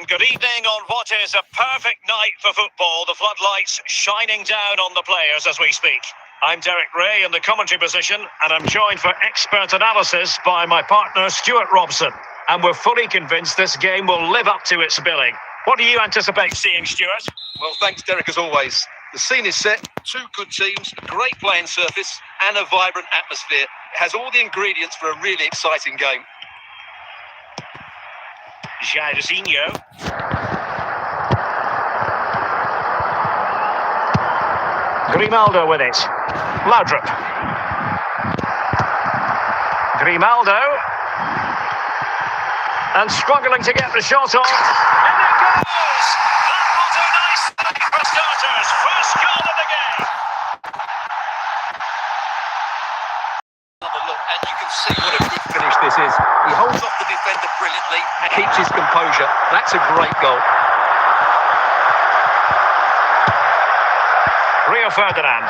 good evening on what is a perfect night for football. The floodlights shining down on the players as we speak. I'm Derek Ray in the commentary position, and I'm joined for expert analysis by my partner Stuart Robson. And we're fully convinced this game will live up to its billing. What do you anticipate seeing, Stuart? Well, thanks, Derek, as always. The scene is set, two good teams, a great playing surface and a vibrant atmosphere. It has all the ingredients for a really exciting game. Jairzinho. Grimaldo with it. Laudrup. Grimaldo. And struggling to get the shot off. And it goes! That was a nice thing for starters. First goal of the game. Another look, and you can see what a good finish this is. He holds off the defender brilliantly and keeps his composure. That's a great goal. Rio Ferdinand.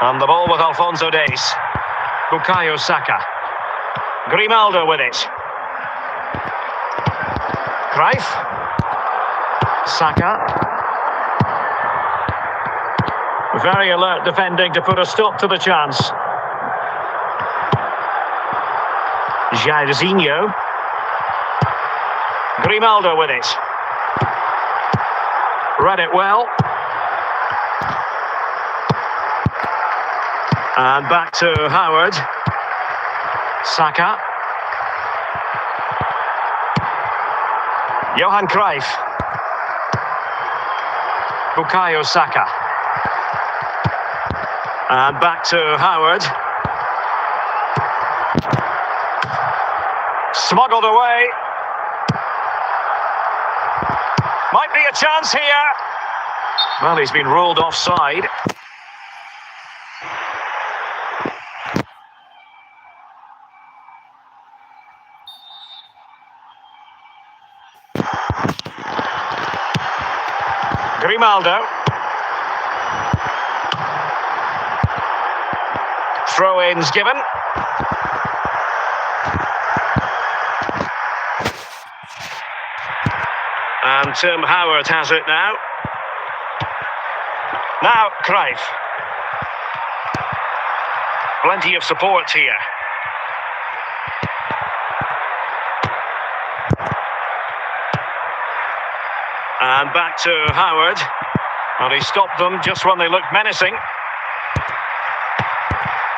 And the ball with Alphonso Davies. Bukayo Saka. Grimaldo with it. Cruyff. Saka. Very alert defending to put a stop to the chance. Jairzinho. Grimaldo with it. Read it well. And back to Howard. Saka. Johan Cruyff. Bukayo Saka. And back to Howard. Smuggled away. Might be a chance here. Well, he's been ruled offside. Grimaldo. Throw-ins given. And Tim Howard has it now. Now Cruyff. Plenty of support here. And back to Howard. And he stopped them just when they looked menacing.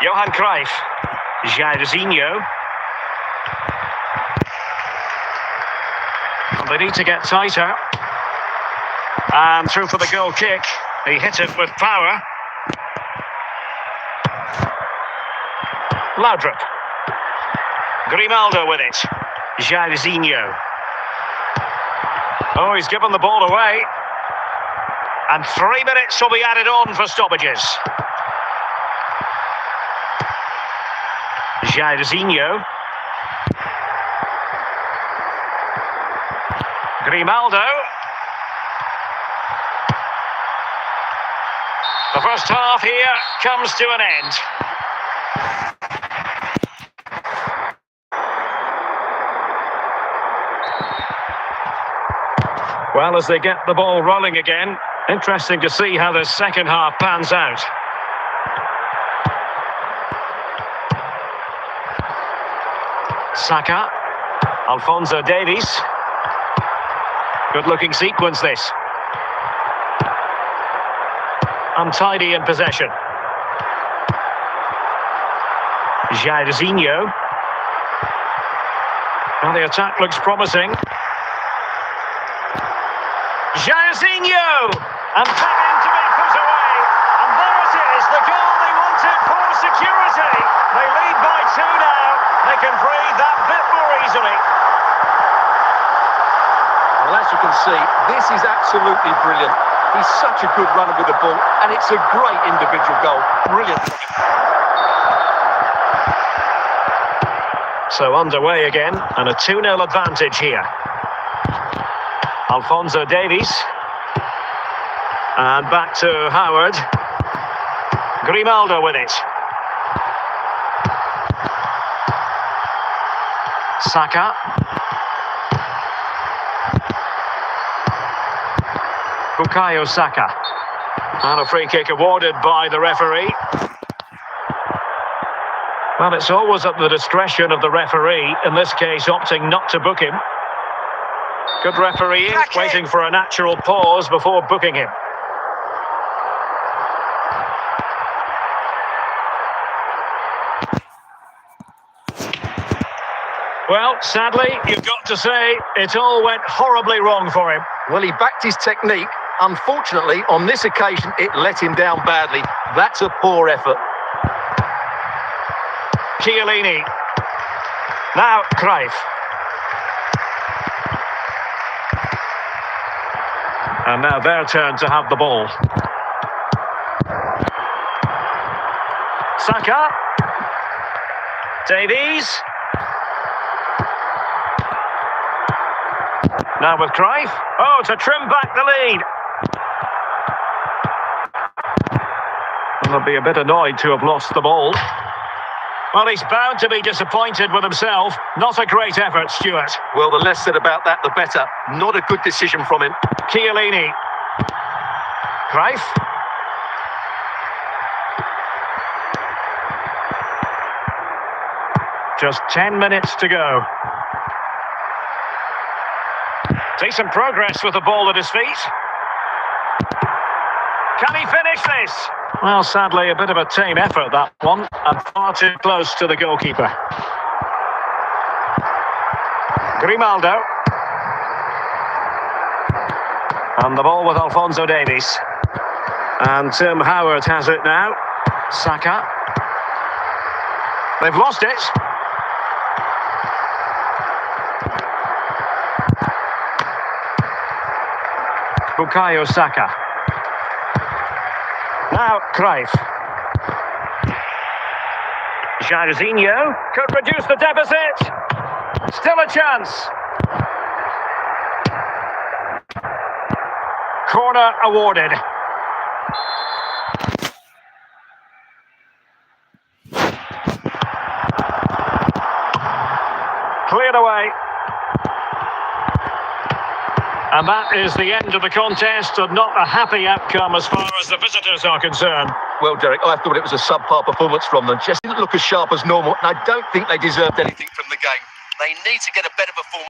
Johan Cruyff. Jairzinho. And they need to get tighter. And through for the goal kick. He hit it with power. Laudrup. Grimaldo with it. Jairzinho. Oh, he's given the ball away. And 3 minutes will be added on for stoppages. Jairzinho. Grimaldo. The first half here comes to an end. Well, as they get the ball rolling again, interesting to see how the second half pans out. Saka. Alphonso Davies. Good-looking sequence, this. Untidy in possession. Jairzinho. Well, the attack looks promising. Jairzinho! And begging to be put away. And there it is, the goal they wanted for security. They lead by 2 now. They can breathe that bit more easily. Well, as you can see, this is absolutely brilliant. He's such a good runner with the ball, and it's a great individual goal. Brilliant. So underway again, and a 2-0 advantage here. Alphonso Davies. And back to Howard. Grimaldo with it. Saka. Bukayo Saka. And a free kick awarded by the referee. Well, it's always at the discretion of the referee, in this case opting not to book him. Good refereeing, waiting for a natural pause before booking him. Well, sadly, you've got to say, it all went horribly wrong for him. Well, he backed his technique. Unfortunately, on this occasion, it let him down badly. That's a poor effort. Chiellini. Now, Cruyff. And now their turn to have the ball. Saka. Davies. Now with Cruyff. Oh, to trim back the lead. And they'll be a bit annoyed to have lost the ball. Well, he's bound to be disappointed with himself. Not a great effort, Stuart. Well, the less said about that, the better. Not a good decision from him. Chiellini. Cruyff. Just 10 minutes to go. Decent progress with the ball at his feet. Can he finish this? Well, sadly, a bit of a tame effort, that one, and far too close to the goalkeeper. Grimaldo. And the ball with Alphonso Davies. And Tim Howard has it now. Saka. They've lost it. Bukayo Saka. Now Cruyff. Jairzinho could reduce the deficit. Still a chance. Corner awarded. Cleared away. And that is the end of the contest, and not a happy outcome as far as the visitors are concerned. Well, Derek, I thought it was a subpar performance from them. Just didn't look as sharp as normal, and I don't think they deserved anything from the game. They need to get a better performance.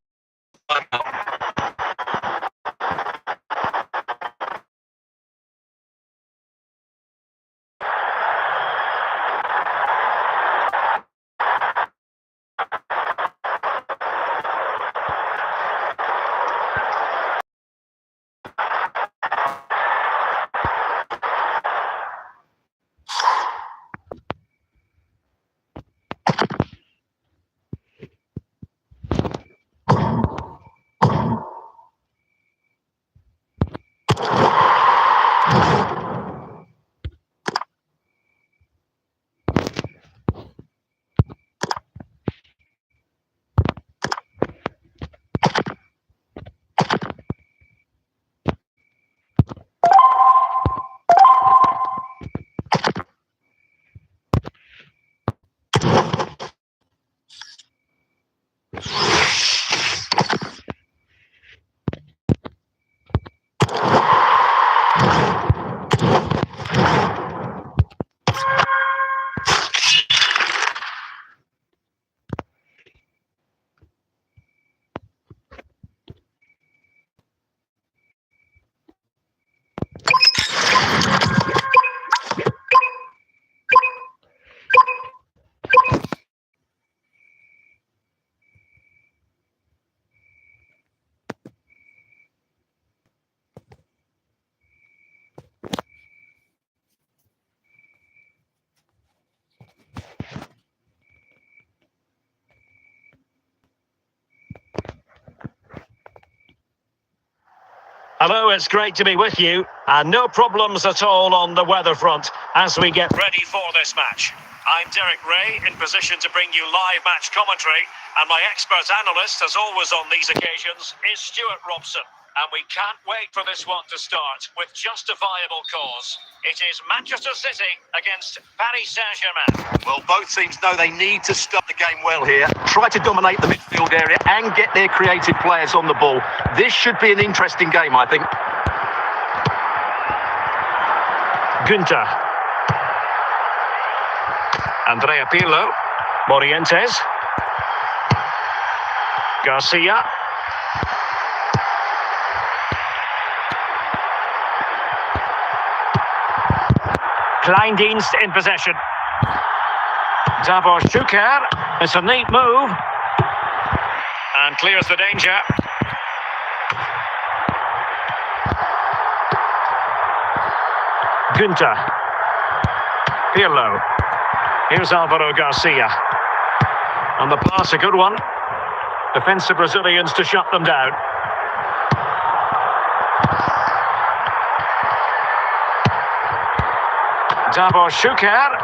Hello, it's great to be with you, and no problems at all on the weather front as we get ready for this match. I'm Derek Ray, in position to bring you live match commentary, and my expert analyst, as always on these occasions, is Stuart Robson. And we can't wait for this one to start with justifiable cause. It is Manchester City against Paris Saint-Germain. Well, both teams know they need to start the game well here, try to dominate the midfield area and get their creative players on the ball. This should be an interesting game, I think. Gunter. Andrea Pirlo. Morientes. Garcia. Kleindienst in possession. Davor Šuker. It's a neat move. And clears the danger. Gunter. Pirlo. Here's Alvaro Garcia. And the pass, a good one. Defensive Brazilians to shut them down. Davor Šuker.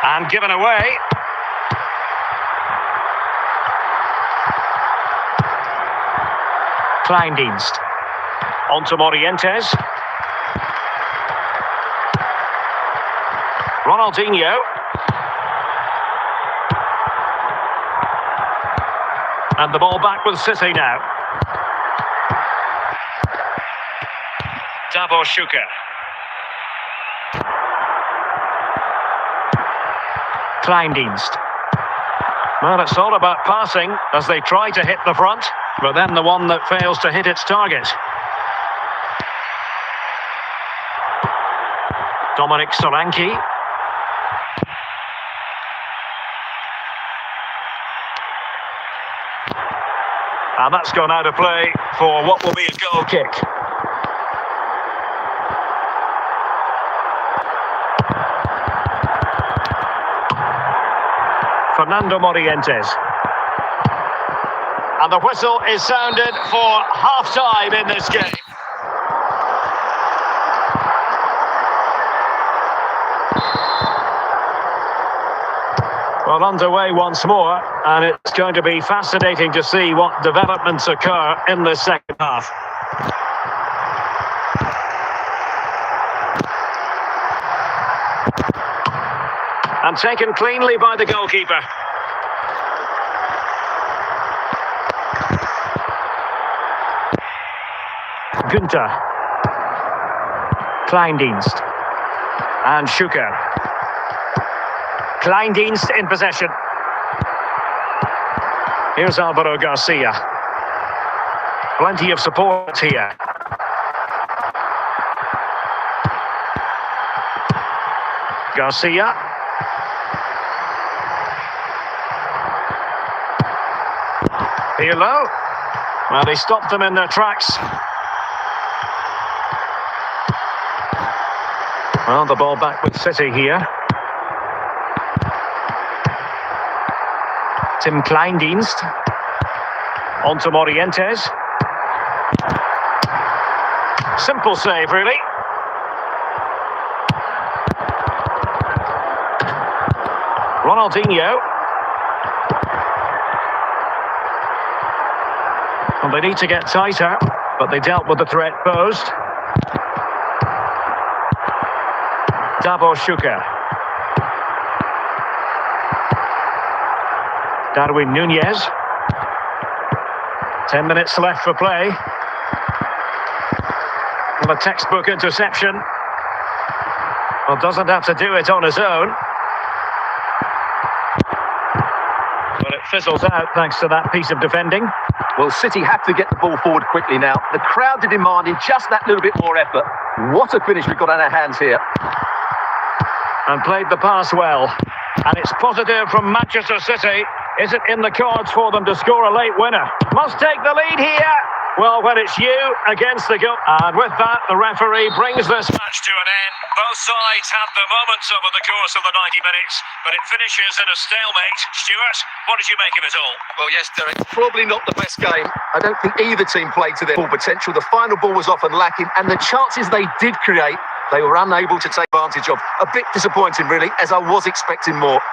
And given away. Kleindienst. On to Morientes. Ronaldinho. And the ball back with City now. Davor Šuker. Kleindienst. Well, it's all about passing as they try to hit the front, but then the one that fails to hit its target. Dominic Solanke. And that's gone out of play for what will be a goal kick. Fernando Morientes. And the whistle is sounded for half-time in this game. Well, underway once more, and it's going to be fascinating to see what developments occur in the second half. And taken cleanly by the goalkeeper. Gunter. Kleindienst. And Šuker. Kleindienst in possession. Here's Alvaro Garcia. Plenty of support here. Garcia. Pirlo. Well, they stopped them in their tracks. Well, the ball back with City here. Tim Kleindienst. On to Morientes. Simple save, really. Ronaldinho. Well, they need to get tighter, but they dealt with the threat posed. Davor Šuker. Darwin Nunez. 10 minutes left for play. Well, a textbook interception. Well, doesn't have to do it on his own. But it fizzles out thanks to that piece of defending. Well, City have to get the ball forward quickly now. The crowd are demanding just that little bit more effort. What a finish we've got on our hands here. And played the pass well. And it's positive from Manchester City. Is it in the cards for them to score a late winner? Must take the lead here. Well, when it's you against the goal. And with that, the referee brings this match to an end. Both sides have their moments over the course of the 90 minutes, but it finishes in a stalemate. Stuart, what did you make of it all? Well, yes, Derek, probably not the best game. I don't think either team played to their full potential. The final ball was often lacking, and the chances they did create, they were unable to take advantage of. A bit disappointing, really, as I was expecting more.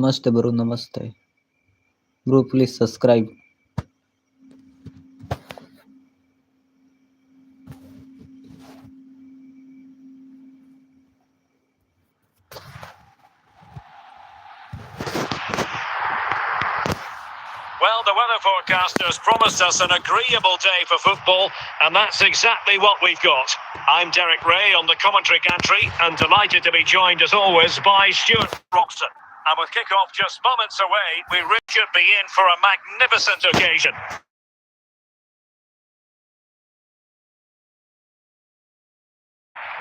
Namaste, bro. Namaste. Bro, please subscribe. Well, the weather forecasters promised us an agreeable day for football, and that's exactly what we've got. I'm Derek Ray on the commentary gantry, and delighted to be joined as always by Stuart Robson. And with kick-off just moments away, we really should be in for a magnificent occasion.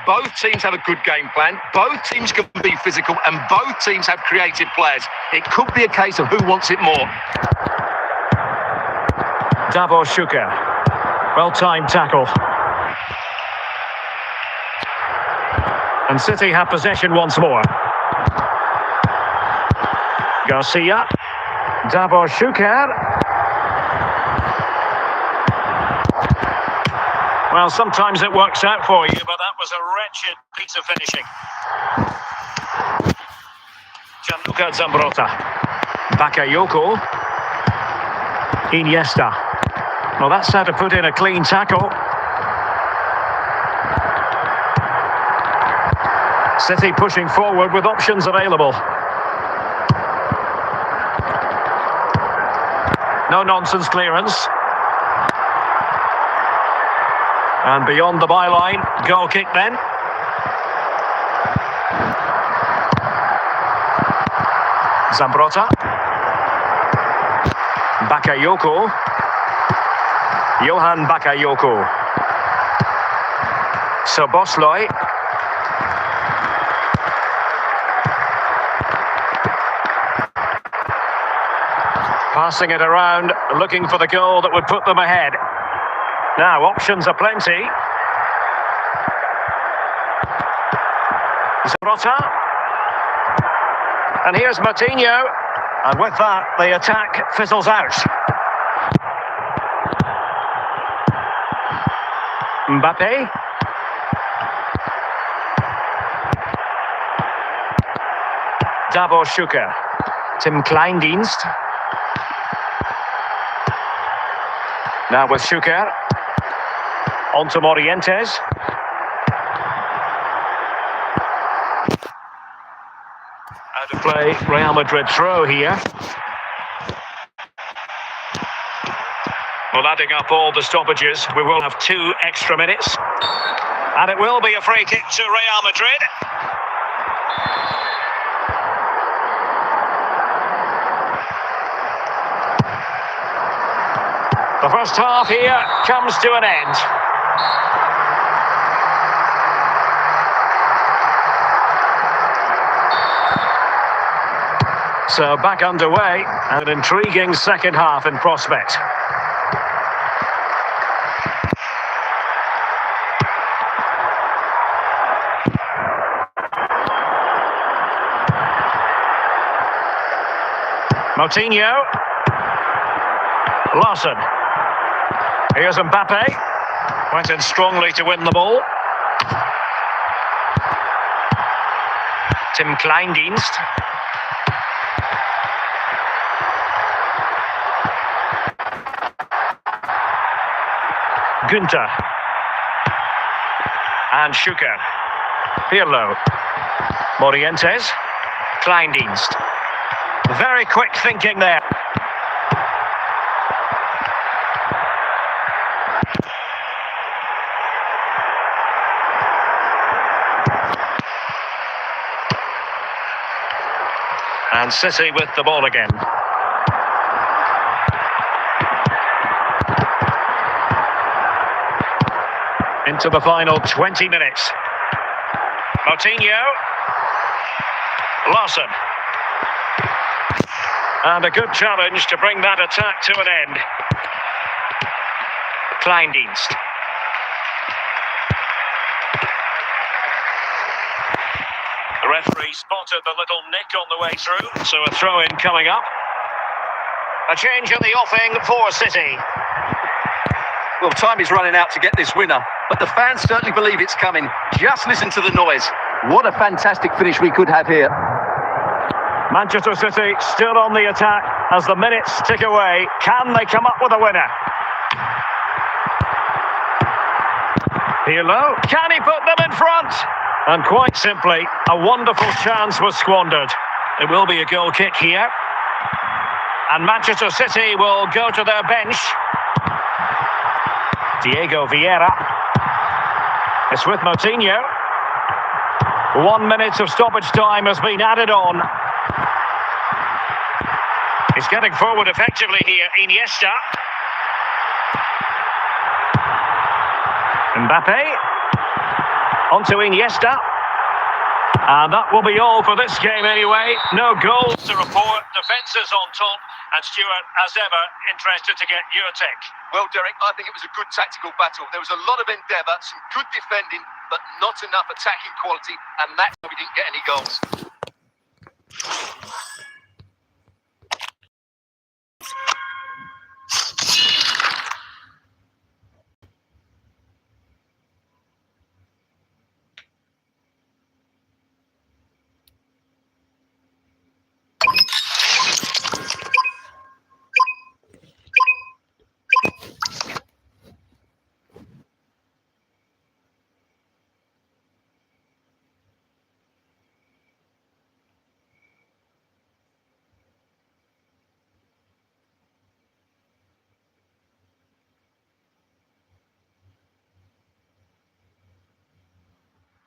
Both teams have a good game plan. Both teams can be physical, and both teams have creative players. It could be a case of who wants it more. Davor Šuker. Well-timed tackle. And City have possession once more. Garcia. Davor Šuker. Well, sometimes it works out for you, but that was a wretched piece of finishing. Gianluca Zambrotta. Bakayoko. Iniesta. Well, that's how to put in a clean tackle. City pushing forward with options available. No-nonsense clearance. And beyond the byline, goal kick then. Zambrotta. Bakayoko. Johan Bakayoko. Szoboszlai. Passing it around, looking for the goal that would put them ahead. Now, options are plenty. Zambrotta. And here's Moutinho. And with that, the attack fizzles out. Mbappe. Davor Šuker. Tim Kleindienst. Now with Šuker. On to Morientes. Out of play, Real Madrid throw here. Well, adding up all the stoppages, we will have 2 extra minutes. And it will be a free kick to Real Madrid. The first half here comes to an end. So back underway, and an intriguing second half in prospect. Moutinho. Larson. Here's Mbappe. Went in strongly to win the ball. Tim Kleindienst. Günther. And Šuker. Pirlo. Morientes. Kleindienst. Very quick thinking there. And City with the ball again. Into the final 20 minutes. Moutinho. Larson. And a good challenge to bring that attack to an end. Kleindienst. The referee spotted the little nick on the way through, so a throw-in coming up. A change in the offing for City. Well, time is running out to get this winner, but the fans certainly believe it's coming. Just listen to the noise. What a fantastic finish we could have here. Manchester City still on the attack as the minutes tick away. Can they come up with a winner? Pirlo, can he put them in front? And quite simply, a wonderful chance was squandered. It will be a goal kick here. And Manchester City will go to their bench. Diego Vieira. It's with Moutinho. 1 minute of stoppage time has been added on. He's getting forward effectively here, Iniesta. Mbappe. On to Iniesta. And that will be all for this game anyway. No goals to report. Defence is on top. And Stuart, as ever, interested to get your take. Well, Derek, I think it was a good tactical battle. There was a lot of endeavour, some good defending, but not enough attacking quality, and that's why we didn't get any goals.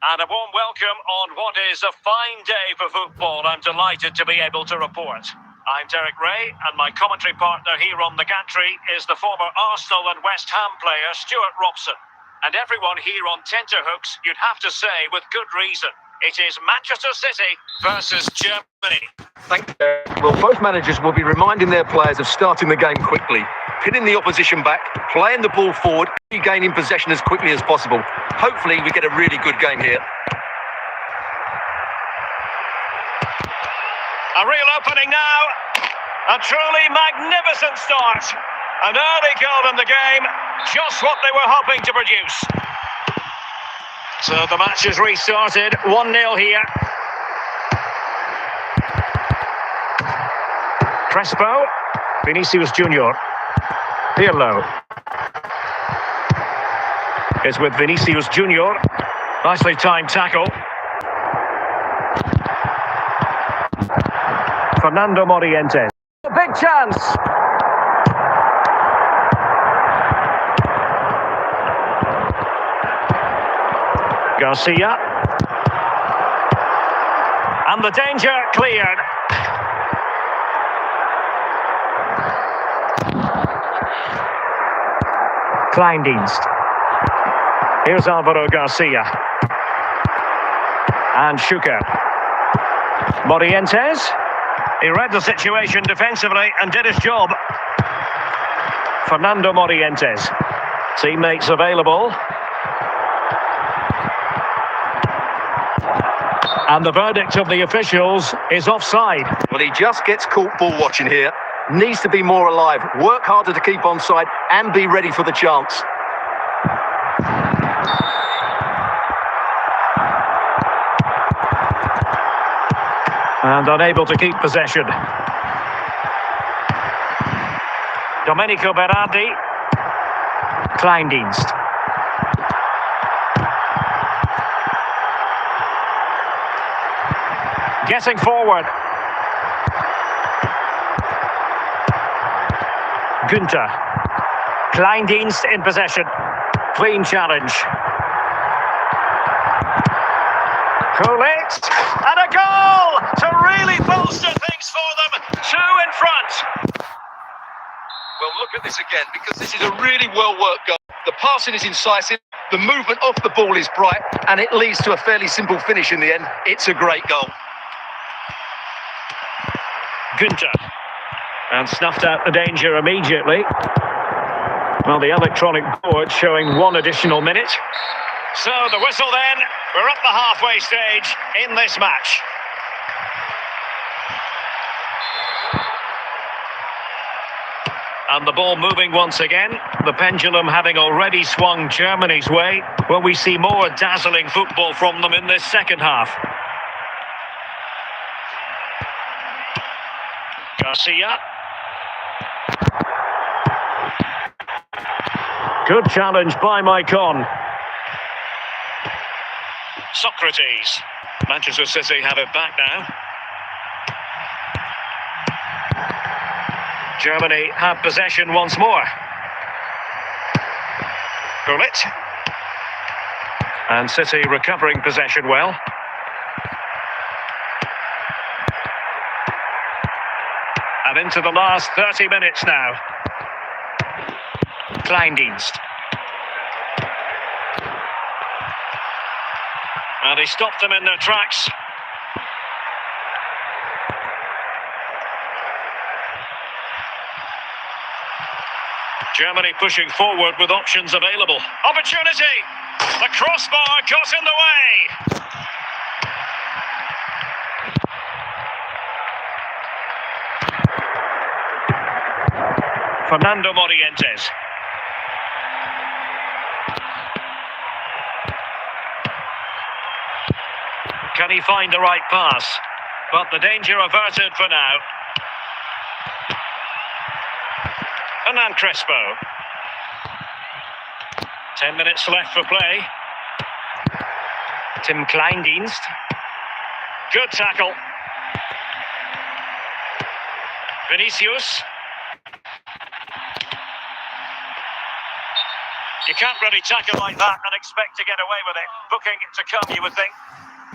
And a warm welcome on what is a fine day for football. I'm delighted to be able to report. I'm Derek Ray, and my commentary partner here on the gantry is the former Arsenal and West Ham player Stuart Robson. And everyone here on tenterhooks, you'd have to say with good reason, it is Manchester City versus Germany. Thank you. Well, both managers will be reminding their players of starting the game quickly, pinning the opposition back, playing the ball forward, regaining possession as quickly as possible. Hopefully we get a really good game here. A real opening now. A truly magnificent start. An early goal in the game. Just what they were hoping to produce. So the match is restarted. 1-0 here. Crespo. Vinicius Junior. Pirlo. Is with Vinicius Junior. Nicely timed tackle. Fernando Morientes. A big chance. Garcia. And the danger cleared. Kleindienst. Here's Alvaro Garcia. And Schuker. Morientes. He read the situation defensively and did his job. Fernando Morientes. Teammates available. And the verdict of the officials is offside. Well, he just gets caught ball watching here. Needs to be more alive, work harder to keep onside and be ready for the chance. And unable to keep possession. Domenico Berardi. Kleindienst. Getting forward. Günther. Kleindienst in possession. Clean challenge. Gullit. And a goal to really bolster things for them. 2 in front. Well, look at this again, because this is a really well-worked goal. The passing is incisive, the movement off the ball is bright, and it leads to a fairly simple finish in the end. It's a great goal. Günther. And snuffed out the danger immediately. Well, the electronic board showing 1 additional minute. So the whistle then. We're up the halfway stage in this match. And the ball moving once again. The pendulum having already swung Germany's way. Will we see more dazzling football from them in this second half? Garcia. Good challenge by Maicon. Socrates. Manchester City have it back now. Germany have possession once more. Gullit. And City recovering possession well. And into the last 30 minutes now. Kleindienst. And he stopped them in their tracks. Germany pushing forward with options available. Opportunity! The crossbar got in the way! Fernando Morientes. Can he find the right pass? But the danger averted for now. Hernan Crespo. 10 minutes left for play. Tim Kleindienst. Good tackle. Vinicius. You can't really tackle like that and expect to get away with it. Booking to come, you would think.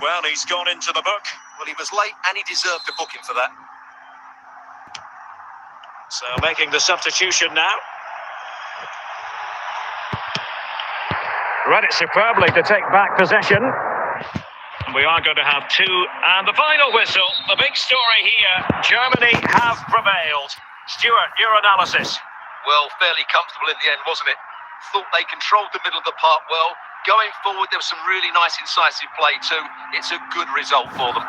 Well, he's gone into the book. Well, he was late and he deserved a booking for that. So making the substitution now. Read it superbly to take back possession. We are going to have two. And the final whistle. The big story here. Germany have prevailed. Stuart, your analysis. Well, fairly comfortable in the end, wasn't it? Thought they controlled the middle of the park well. Going forward, there was some really nice incisive play too. It's a good result for them.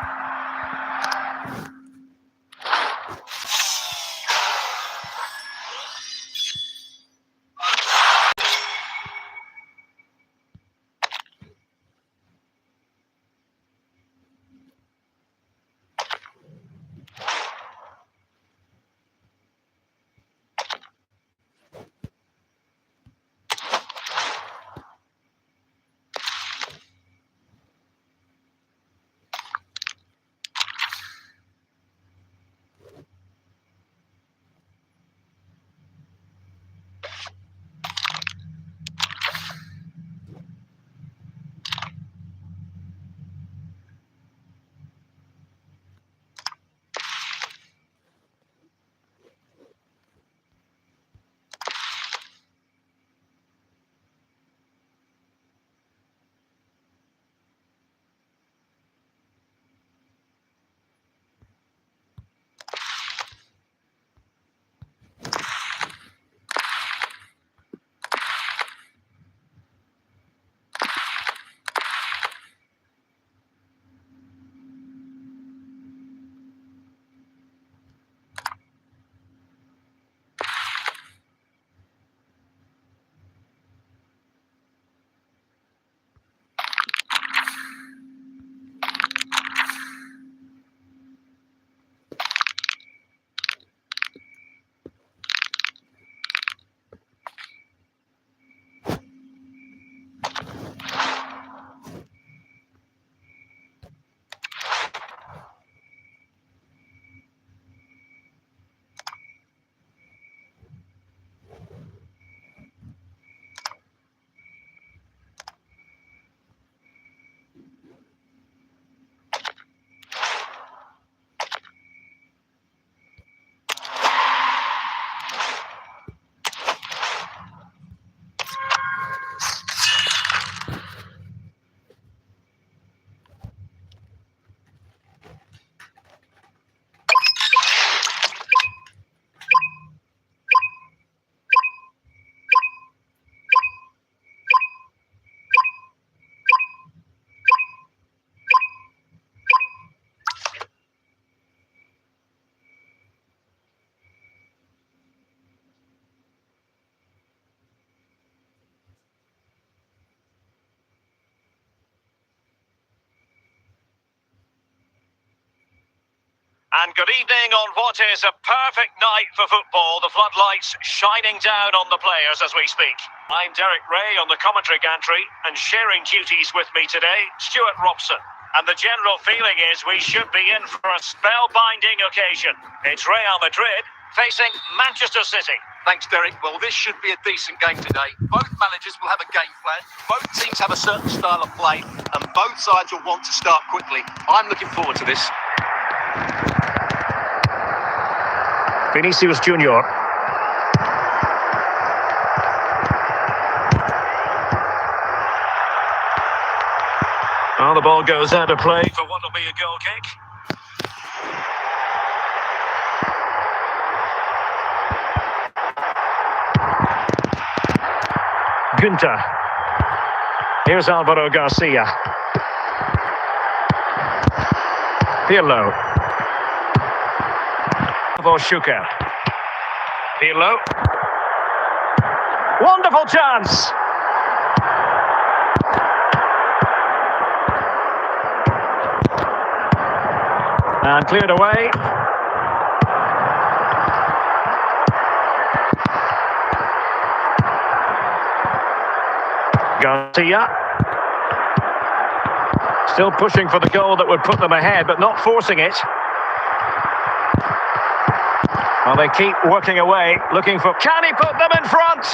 And good evening on what is a perfect night for football. The floodlights shining down on the players as we speak. I'm Derek Ray on the commentary gantry, and sharing duties with me today, Stuart Robson. And the general feeling is we should be in for a spellbinding occasion. It's Real Madrid facing Manchester City. Thanks, Derek. Well, this should be a decent game today. Both managers will have a game plan. Both teams have a certain style of play, and both sides will want to start quickly. I'm looking forward to this. Vinicius Junior. Well, the ball goes out of play for what will be a goal kick. Gunter. Here's Alvaro Garcia. Pirlo. Schuker. Pirlo. Wonderful chance. And cleared away. Garcia. Still pushing for the goal that would put them ahead, but not forcing it. Well, they keep working away, looking for... Can he put them in front?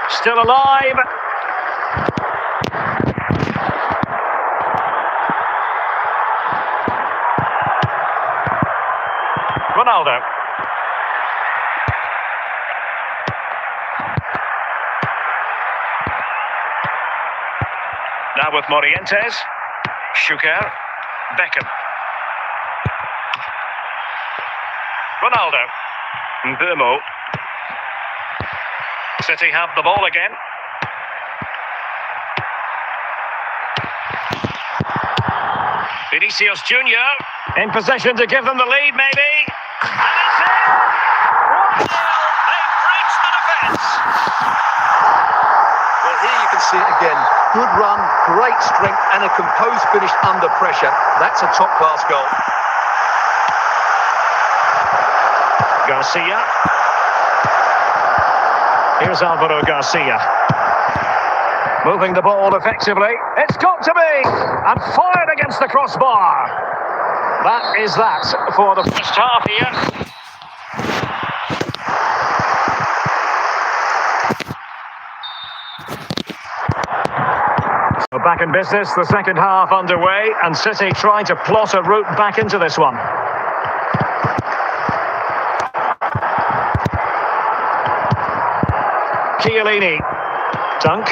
Still alive. Ronaldo. Now with Morientes. Schuker. Beckham. Ronaldo. Mbeumo. City have the ball again. Vinicius Junior in position to give them the lead, maybe. And it's in! 1-0. They've breached the defence. Well, here you can see it again. Good run, great strength, and a composed finish under pressure. That's a top-class goal. Garcia. Here's Alvaro Garcia. Moving the ball effectively. It's got to be! And fired against the crossbar. That is that for the first half here. So back in business, the second half underway, and City trying to plot a route back into this one. Chiellini. Dunk.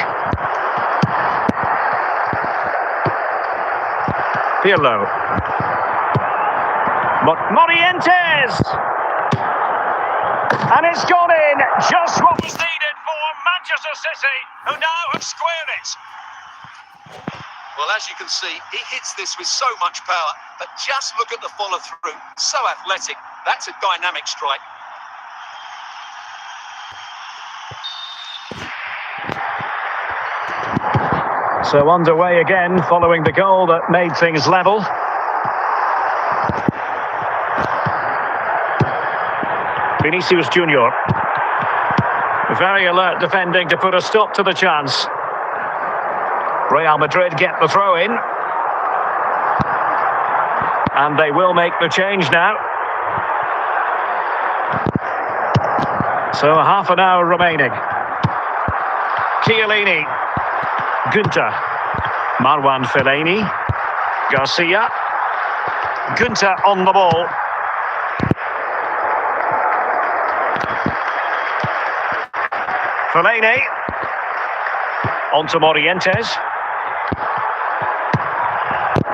Pirlo. Morientes! And it's gone in, just what was needed for Manchester City, who now have squared it. Well, as you can see, he hits this with so much power, but just look at the follow-through. So athletic. That's a dynamic strike. So underway again, following the goal that made things level. Vinicius Junior. Very alert defending to put a stop to the chance. Real Madrid get the throw in. And they will make the change now. So half an hour remaining. Chiellini. Gunter. Marwan Fellaini. Garcia. Gunter on the ball. Fellaini. On to Morientes.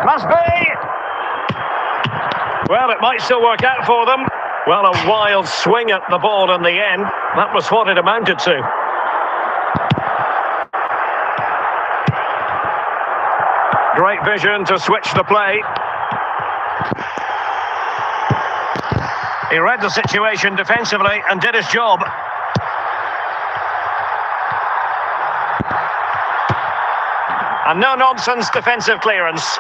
Must be! Well, it might still work out for them. Well, a wild swing at the ball in the end. That was what it amounted to. Great vision to switch the play. He read the situation defensively and did his job. And no-nonsense defensive clearance.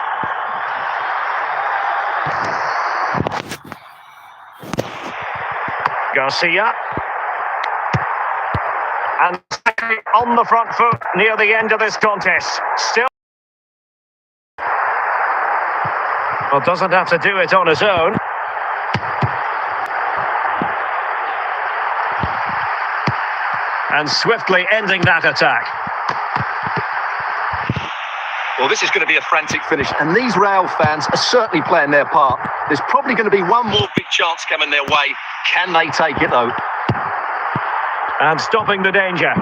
Garcia. And on the front foot near the end of this contest. Still. Well, doesn't have to do it on his own. And swiftly ending that attack. Well, this is going to be a frantic finish, and these Real fans are certainly playing their part. There's probably going to be one more big chance coming their way. Can they take it, though? And stopping the danger.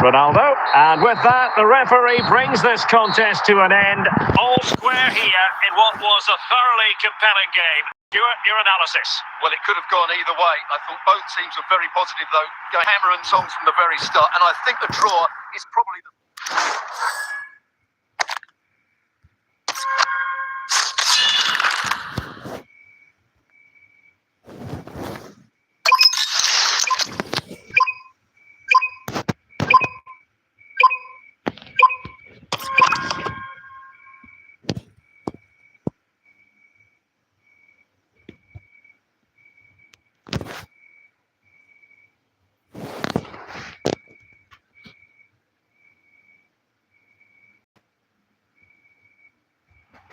Ronaldo. And with that, the referee brings this contest to an end. All square here in what was a thoroughly compelling game. Stuart, your analysis. Well, it could have gone either way. I thought both teams were very positive, though, going hammer and tongs from the very start. And I think the draw is probably the...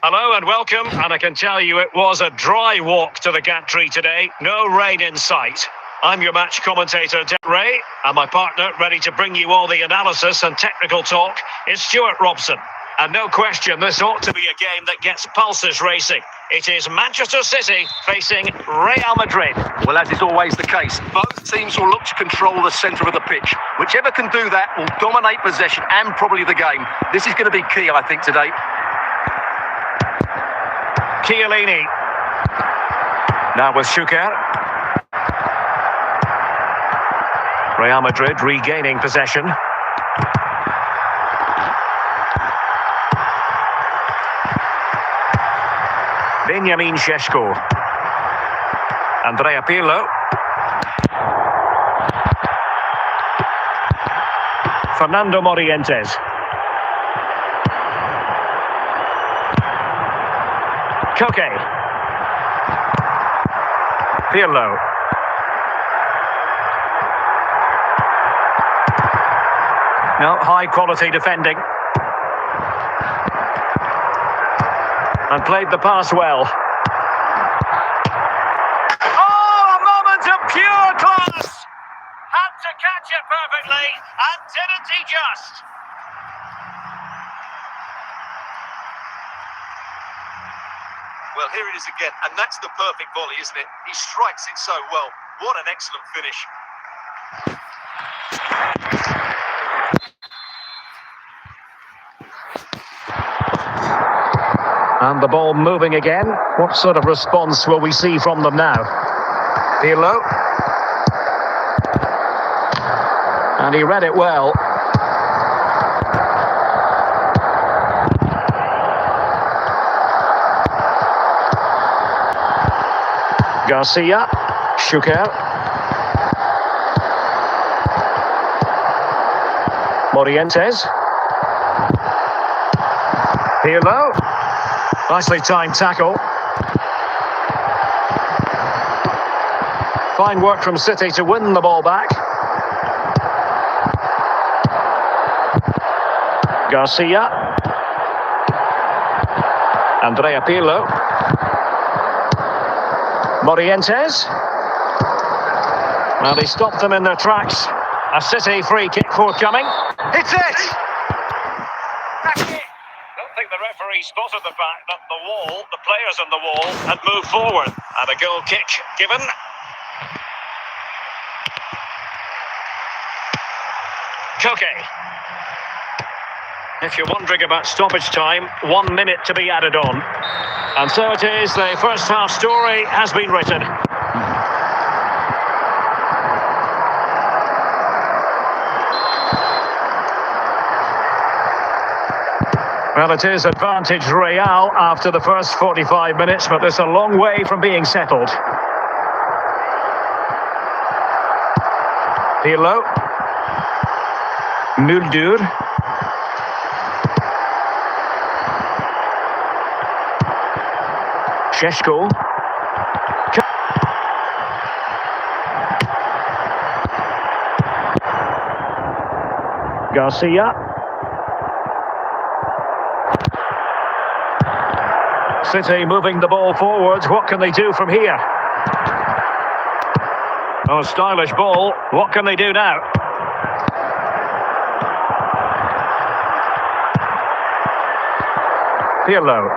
Hello and welcome, and I can tell you it was a dry walk to the gantry today. No rain in sight. I'm your match commentator, Derek Ray, and my partner, ready to bring you all the analysis and technical talk, is Stuart Robson. And no question, this ought to be a game that gets pulses racing. It is Manchester City facing Real Madrid. Well, as is always the case, both teams will look to control the centre of the pitch. Whichever can do that will dominate possession and probably the game. This is going to be key, I think, today. Chiellini. Now with Schuker. Real Madrid regaining possession. Benjamin Šeško. Andrea Pirlo. Fernando Morientes. Koke. Pirlo. No, high quality defending. And played the pass well. Oh, a moment of pure class! Had to catch it perfectly, and didn't he just? Well, here it is again, and that's the perfect volley, isn't it? He strikes it so well. What an excellent finish. And the ball moving again. What sort of response will we see from them now? Pirlo. And he read it well. Garcia. Schuker. Morientes. Pirlo. Nicely timed tackle. Fine work from City to win the ball back. Garcia. Andrea Pirlo. Morientes. Well, they stopped them in their tracks. A City free kick forthcoming. It's it! That's it! Don't think the referee spotted the fact that the players on the wall had moved forward. And a goal kick given. Koke. If you're wondering about stoppage time, 1 minute to be added on. And so it is, the first half story has been written. Well, it is advantage Real after the first 45 minutes, but there's a long way from being settled. Pirlo. Mulder. Šeško. Garcia. City moving the ball forwards. What can they do from here? Oh, stylish ball. What can they do now? Pirlo.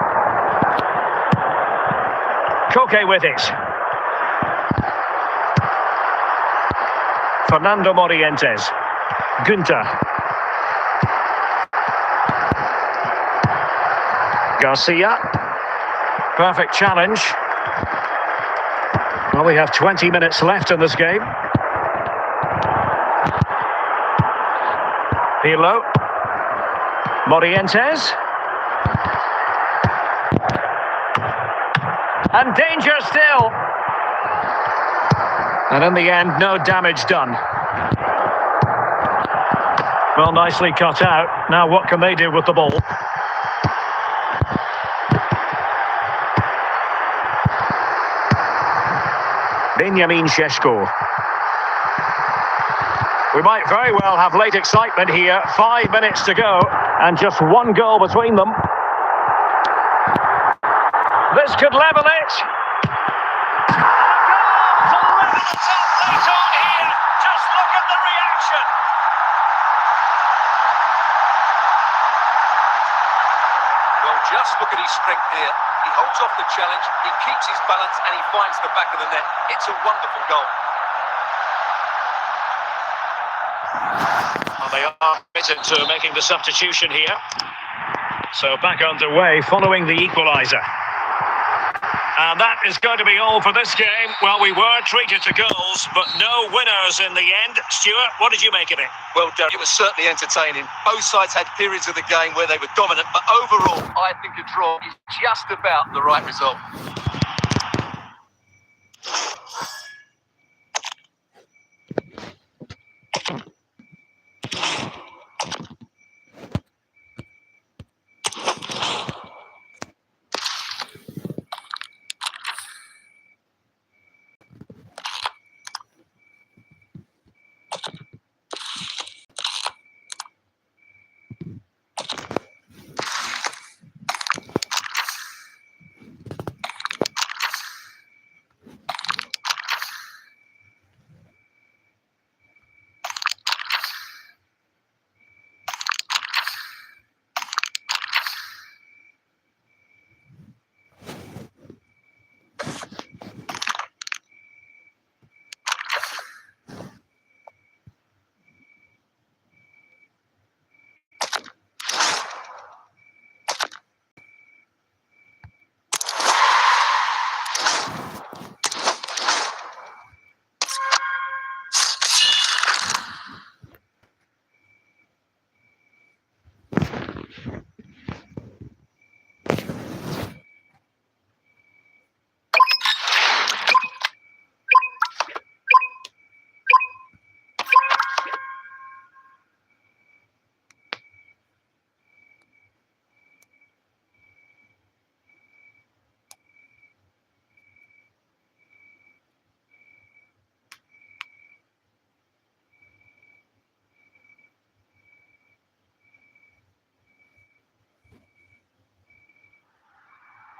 Koke with it. Fernando Morientes. Günther. Garcia. Perfect challenge. Well, we have 20 minutes left in this game. Pirlo. Morientes. And danger still. And in the end, no damage done. Well, nicely cut out. Now what can they do with the ball? Benjamin Šeško. We might very well have late excitement here. 5 minutes to go and just one goal between them. This could level it. A goal to level the top plate on here. Just look at the reaction. Well, just look at his strength here. He holds off the challenge, he keeps his balance, and he finds the back of the net. It's a wonderful goal. Well, they are committed to making the substitution here. So back underway following the equaliser. And that is going to be all for this game. Well, we were treated to goals, but no winners in the end. Stuart, what did you make of it? Well, Derek, it was certainly entertaining. Both sides had periods of the game where they were dominant, but overall, I think a draw is just about the right result.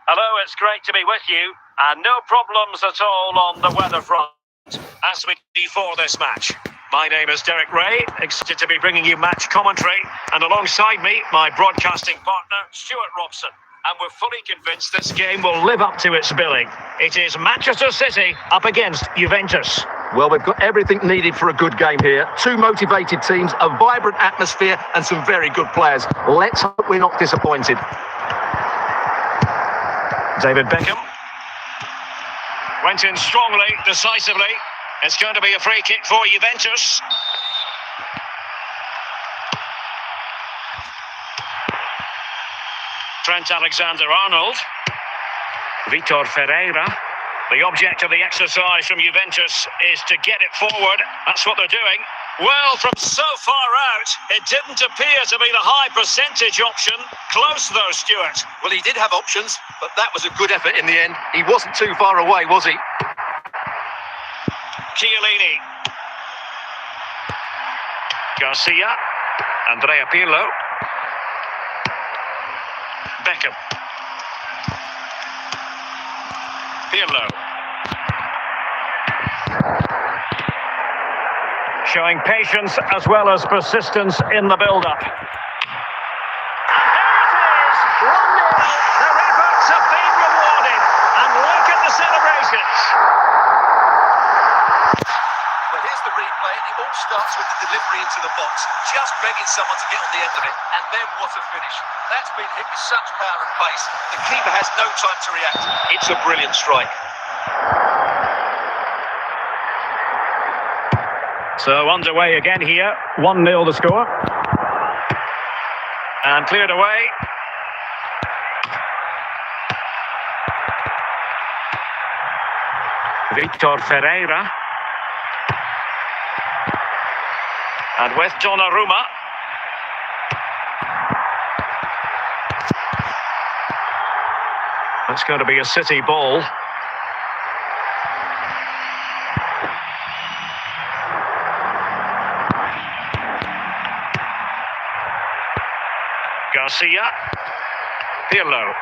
Hello, it's great to be with you, and no problems at all on the weather front as we before this match. My name is Derek Ray, excited to be bringing you match commentary, and alongside me, my broadcasting partner, Stuart Robson. And we're fully convinced this game will live up to its billing. It is Manchester City up against Juventus. Well, we've got everything needed for a good game here. Two motivated teams, a vibrant atmosphere, and some very good players. Let's hope we're not disappointed. David Beckham went in strongly, decisively. It's going to be a free kick for Juventus. Trent Alexander-Arnold. Vitor Ferreira. The object of the exercise from Juventus is to get it forward. That's what they're doing. Well, from so far out, it didn't appear to be the high percentage option. Close though, Stuart. Well, he did have options, but that was a good effort in the end. He wasn't too far away, was he? Chiellini. Garcia. Andrea Pirlo. Beckham. Pirlo. Showing patience as well as persistence in the build-up. And there it is, 1-0. Their efforts have been rewarded. And look at the celebrations. Well, here's the replay. It all starts with the delivery into the box. Just begging someone to get on the end of it. And then what a finish. That's been hit with such power and pace. The keeper has no time to react. It's a brilliant strike. So underway again here, 1-0 the score. And cleared away. Victor Ferreira. And with Donnarumma. That's going to be a City ball. Garcia. Pirlo.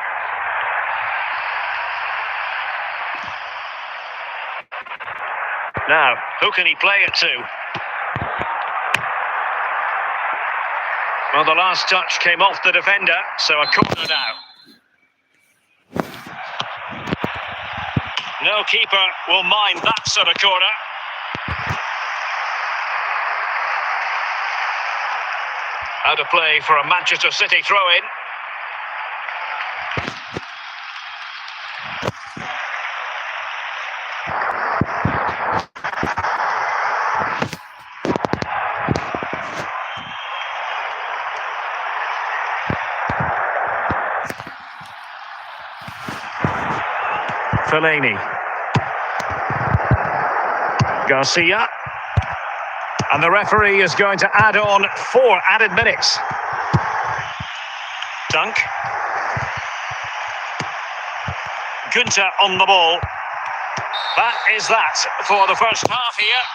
Now, who can he play it to? Well, the last touch came off the defender, so a corner now. No keeper will mind that sort of corner. Out of play for a Manchester City throw-in. Fellaini. Garcia. And the referee is going to add on 4 added minutes. Dunk. Gunter on the ball. That is that for the first half here.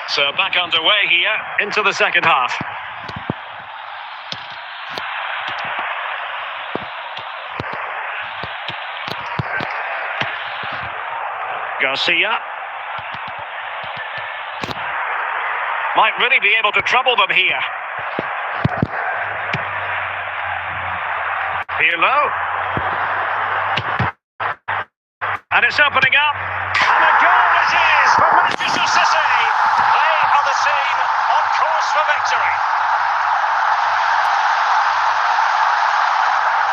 So back underway here into the second half. Garcia. Might really be able to trouble them here. Pirlo. And it's opening up. And a goal it is for Manchester City. They are the team on course for victory.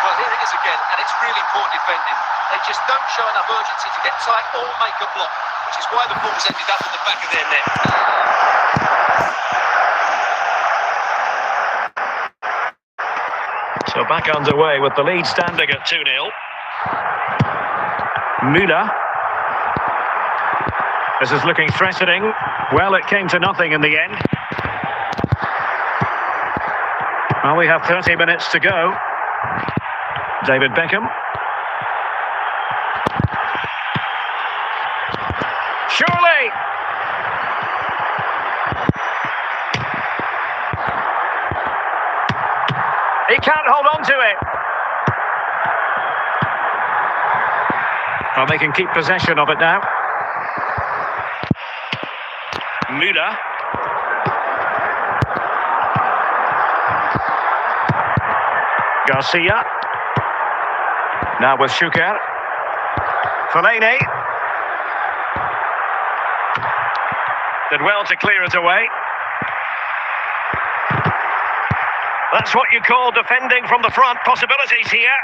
Well, here it is again, and it's really poor defending. They just don't show enough urgency to get tight or make a block, which is why the ball's ended up at the back of their net. So back underway with the lead standing at 2-0. Müller. This is looking threatening. Well, it came to nothing in the end. Well, we have 30 minutes to go. David Beckham. Surely! He can't hold on to it. Well, they can keep possession of it now. Müller. Garcia. Now with Schuker. Fellaini. Did well to clear it away. That's what you call defending from the front. Possibilities here.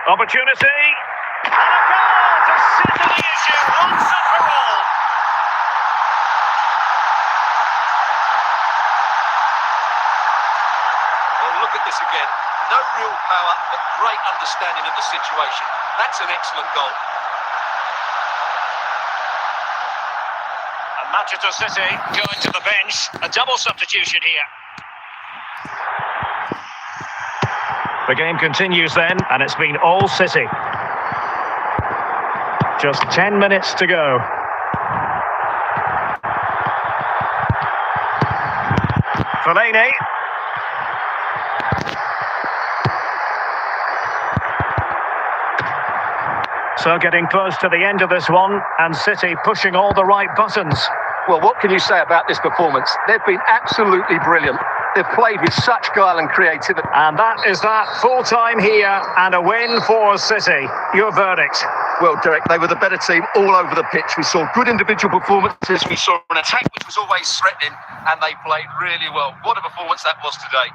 Opportunity. And a goal to settle the issue once and for all. again. No real power, but great understanding of the situation. That's an excellent goal. And Manchester City going to the bench. A double substitution here. The game continues then, and it's been all City. Just 10 minutes to go. Fellaini. So getting close to the end of this one, and City pushing all the right buttons. Well, what can you say about this performance? They've been absolutely brilliant. They've played with such guile and creativity. And that is that, full time here, and a win for City. Your verdict? Well, Derek, they were the better team all over the pitch. We saw good individual performances. We saw an attack which was always threatening, and they played really well. What a performance that was today.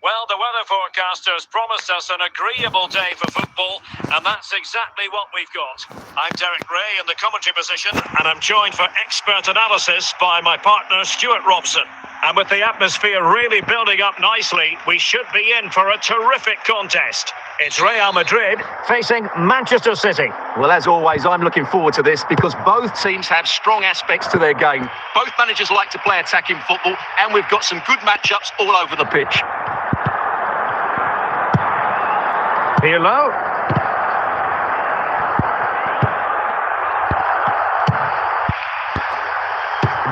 Well, the weather forecasters promised us an agreeable day for football, and that's exactly what we've got. I'm Derek Ray in the commentary position, and I'm joined for expert analysis by my partner Stuart Robson. And with the atmosphere really building up nicely, we should be in for a terrific contest. It's Real Madrid facing Manchester City. Well, as always, I'm looking forward to this because both teams have strong aspects to their game. Both managers like to play attacking football, and we've got some good matchups all over the pitch. Pirlo.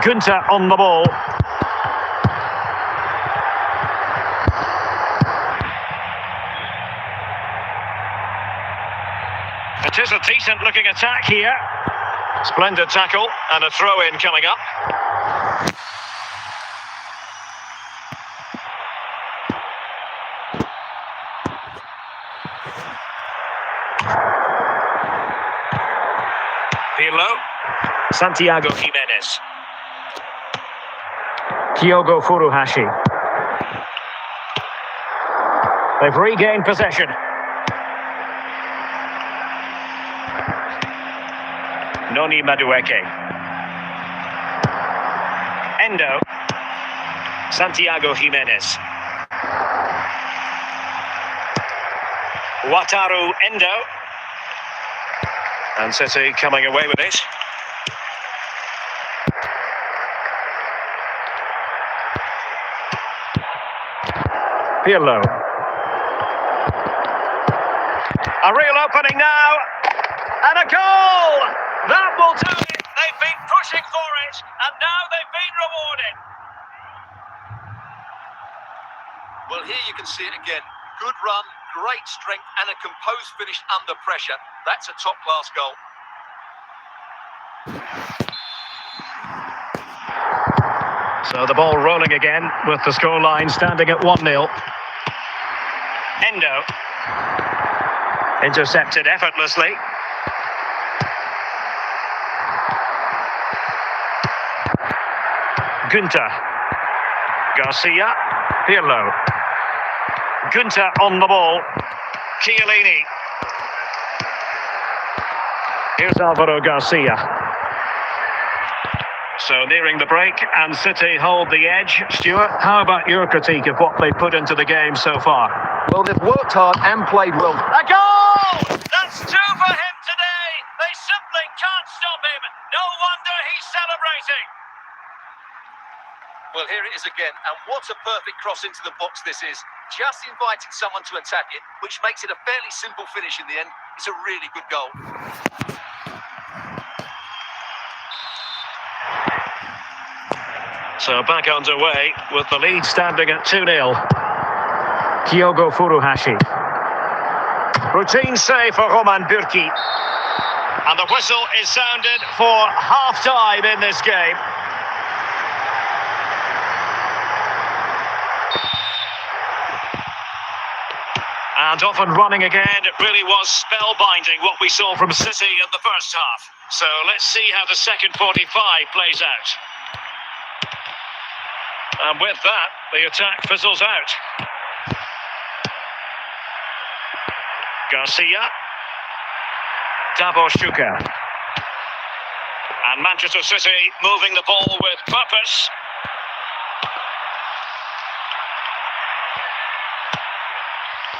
Gunter on the ball. It is a decent looking attack here. Splendid tackle and a throw-in coming up. Pirlo. Santiago Jimenez. Kyogo Furuhashi. They've regained possession. Noni Madueke. Endo. Santiago Jimenez. Wataru Endo. And City coming away with it. Pirlo. A real opening now. And a goal! That will do it. They've been pushing for it, and now they've been rewarded. Well, here you can see it again. Good run, great strength, and a composed finish under pressure. That's a top-class goal. So the ball rolling again, with the scoreline standing at 1-0. Endo. Intercepted effortlessly. Gunter. Garcia. Pirlo. Gunter on the ball. Chiellini. Here's Alvaro Garcia. So nearing the break, and City hold the edge. Stuart, how about your critique of what they put into the game so far? Well, they've worked hard and played well. A goal! That's two for him today. They simply can't stop him. No wonder he's celebrating. Well, here it is again, and what a perfect cross into the box this is. Just inviting someone to attack it, which makes it a fairly simple finish in the end. It's a really good goal. So back underway with the lead standing at 2-0. Kyogo Furuhashi. Routine save for Roman Bürki. And the whistle is sounded for half-time in this game. And off and running again. It really was spellbinding what we saw from City in the first half. So let's see how the second 45 plays out. And with that, the attack fizzles out. Garcia. Davor Šuker. And Manchester City moving the ball with purpose.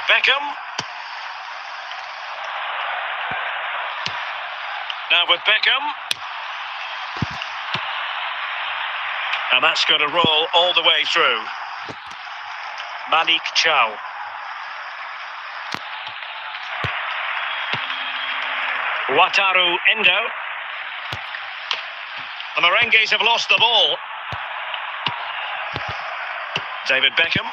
Beckham. Now with Beckham. And that's going to roll all the way through. Malik Chow. Wataru Endo. The Merengues have lost the ball. David Beckham.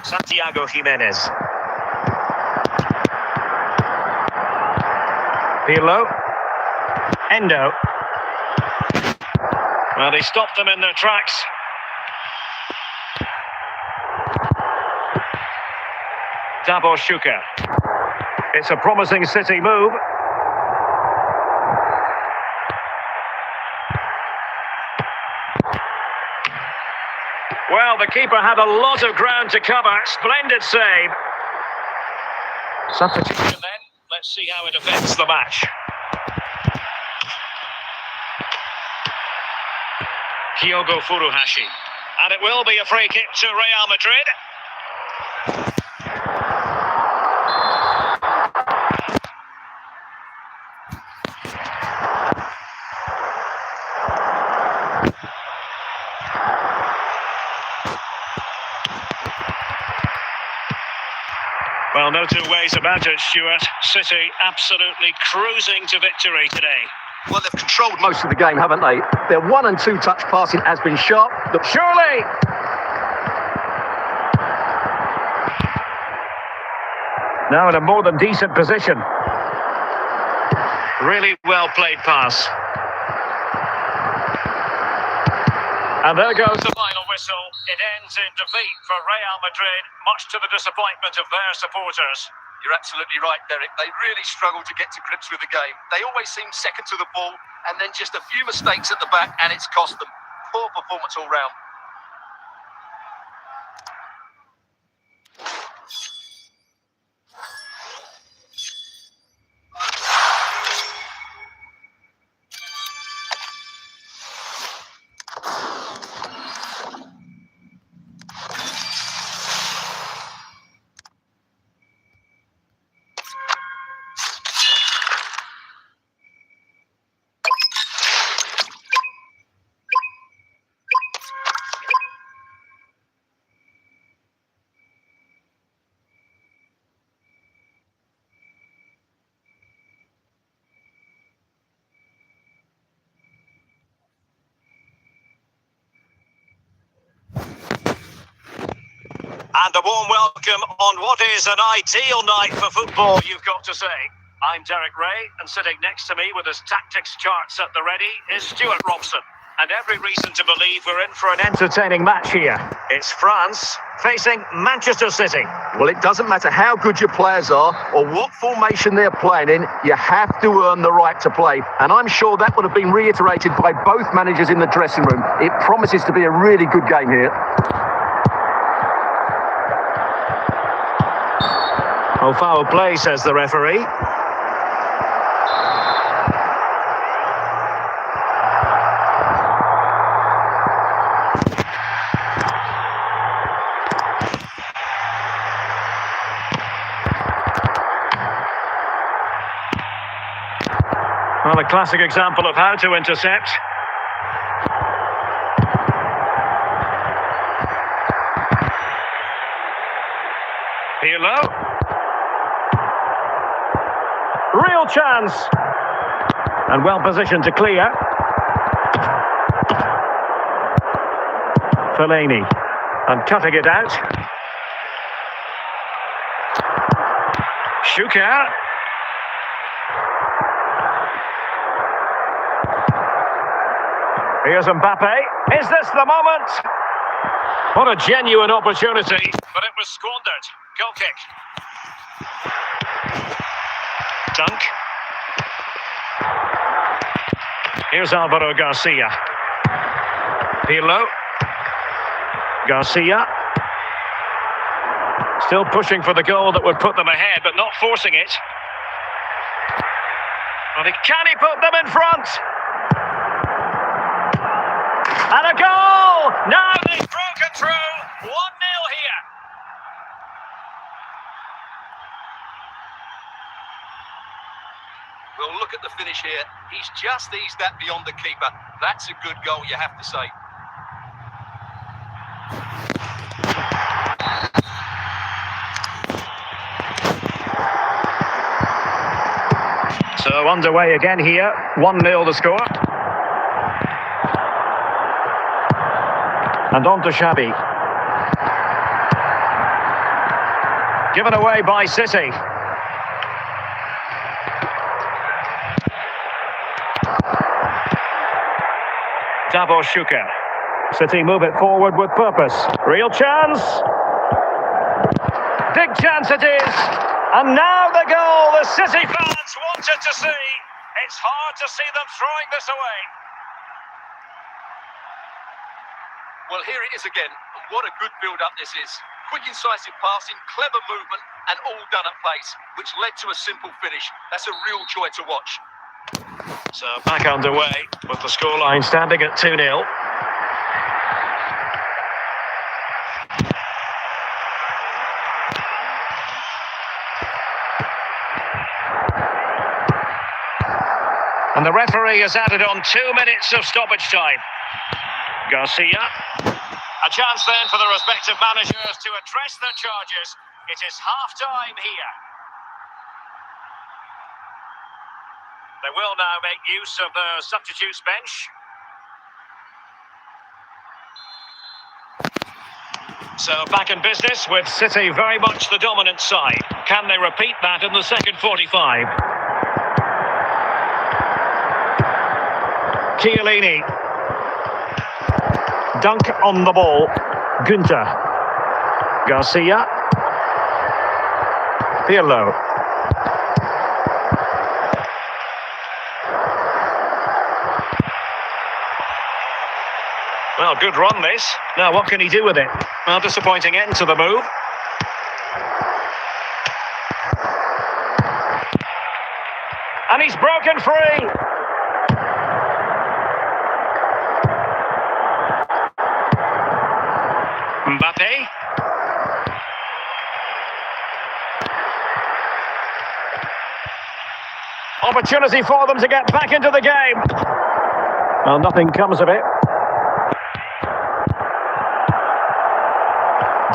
Santiago Jimenez. Pirlo. Endo. Well, they stopped them in their tracks. Davor Šuker. It's a promising City move. Well, the keeper had a lot of ground to cover. Splendid save. Substitution then. Let's see how it affects the match. Kyogo Furuhashi. And it will be a free kick to Real Madrid. Well, no two ways about it, Stuart. City absolutely cruising to victory today. Well, they've controlled most of the game, haven't they? Their 1- and 2-touch passing has been sharp. Look, Surely! Now in a more than decent position. Really well played pass. And there goes the final whistle. It ends in defeat for Real Madrid, much to the disappointment of their supporters. you're absolutely right, Derek. They really struggled to get to grips with the game. They always seem second to the ball, and then just a few mistakes at the back, and it's cost them. Poor performance all round. And a warm welcome on what is an ideal night for football, you've got to say. I'm Derek Ray, and sitting next to me with his tactics charts at the ready is Stuart Robson. And every reason to believe we're in for an entertaining match here. It's France facing Manchester City. Well, it doesn't matter how good your players are or what formation they're playing in, you have to earn the right to play. And I'm sure that would have been reiterated by both managers in the dressing room. It promises to be a really good game here. Oh, foul play, says the referee. Well, a classic example of how to intercept. Pirlo. Real chance. And well positioned to clear. Fellaini. And cutting it out. Schuker. Here's Mbappe. Is this the moment? What a genuine opportunity, but it was squandered. Goal kick. Dunk. Here's Alvaro Garcia. Pirlo. Garcia. Still pushing for the goal that would put them ahead, but not forcing it. And can he put them in front? And a goal! Now they've broken through. 1-0 here. Well, look at the finish here. He's just eased that beyond the keeper. That's a good goal, you have to say. So underway again here. 1-0 the score. And on to Xavi. Given away by City. Davor Schuker. City move it forward with purpose. Real chance. Big chance it is. And now the goal the City fans wanted to see. It's hard to see them throwing this away. Well, here it is again. What a good build-up this is. Quick, incisive passing, clever movement, and all done at pace, which led to a simple finish. That's a real joy to watch. So back underway with the scoreline standing at 2-0. And the referee has added on 2 minutes of stoppage time. Garcia. A chance then for the respective managers to address their charges. It is half-time here. They will now make use of the substitutes bench. So back in business with City very much the dominant side. Can they repeat that in the second 45? Chiellini. Dunk on the ball. Günther. Garcia. Pirlo. Well, good run this. Now, what can he do with it? Well, disappointing end to the move. And he's broken free. Mbappe. Opportunity for them to get back into the game. Well, nothing comes of it.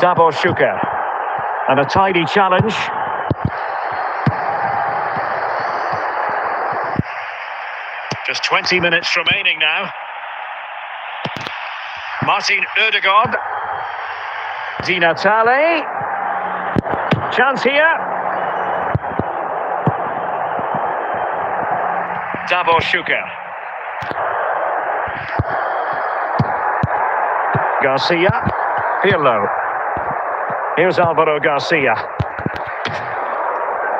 Davor Schuker. And a tidy challenge. Just 20 minutes remaining now. Martin Ødegaard. Di Natale. Chance here. Davor Schuker. Garcia. Pirlo. Here's Alvaro Garcia.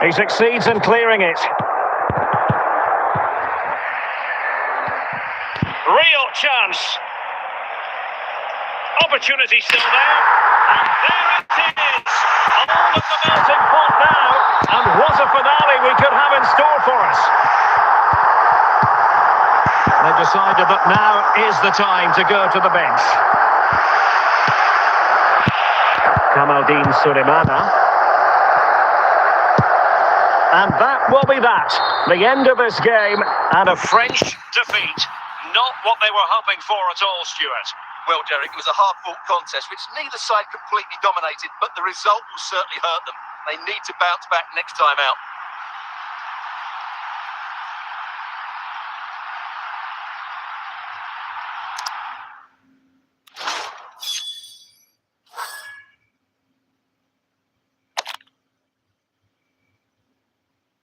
He succeeds in clearing it. Real chance. Opportunity still there. And there it is. All of the melting pot now. And what a finale we could have in store for us. They've decided that now is the time to go to the bench. Kamaldeen Sulemana. And that will be that. The end of this game and a French defeat. Not what they were hoping for at all, Stuart. Well, Derek, it was a hard-fought contest, which neither side completely dominated, but the result will certainly hurt them. They need to bounce back next time out.